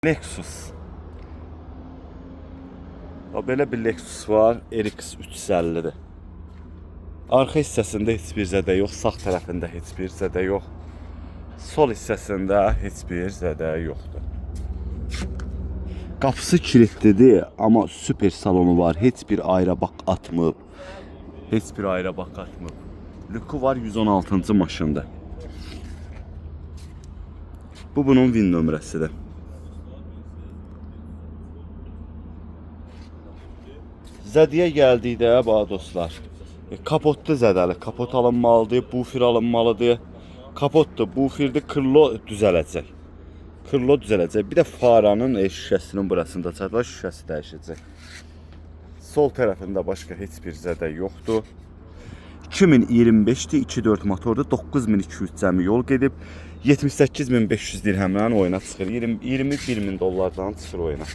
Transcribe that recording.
Lexus. Belə bir Lexus var, RX 350'dir. Arxa hissəsində heç bir zədə yox, sağ tərəfində heç bir zədə yox. Sol hissəsində heç bir zədə yoxdur. Qapısı kilitlidir, amma süper salonu var. Heç bir ayrabaq atmıb. Heç bir ayrabaq atmıb. Lüku var 116-cı maşında. Bu bunun VIN nömrəsidir. Zədiyə gəldikdə, dostlar, kapotlu zədəli, kapot alınmalıdır, bufer alınmalıdır. Kapotdur, buferdir, krilo düzələcək. Krilo düzələcək. Bir də faranın şüşəsinin burasında çatlar şüşəsi dəyişəcək. Sol tərəfində başqa heç bir zədə yoxdur. 2025'dir, 2.4 motordur, 9200 cəmi yol gedib, 78.500 dirhəmdən oyuna çıxır. 21.000 dollardan çıxır oyuna.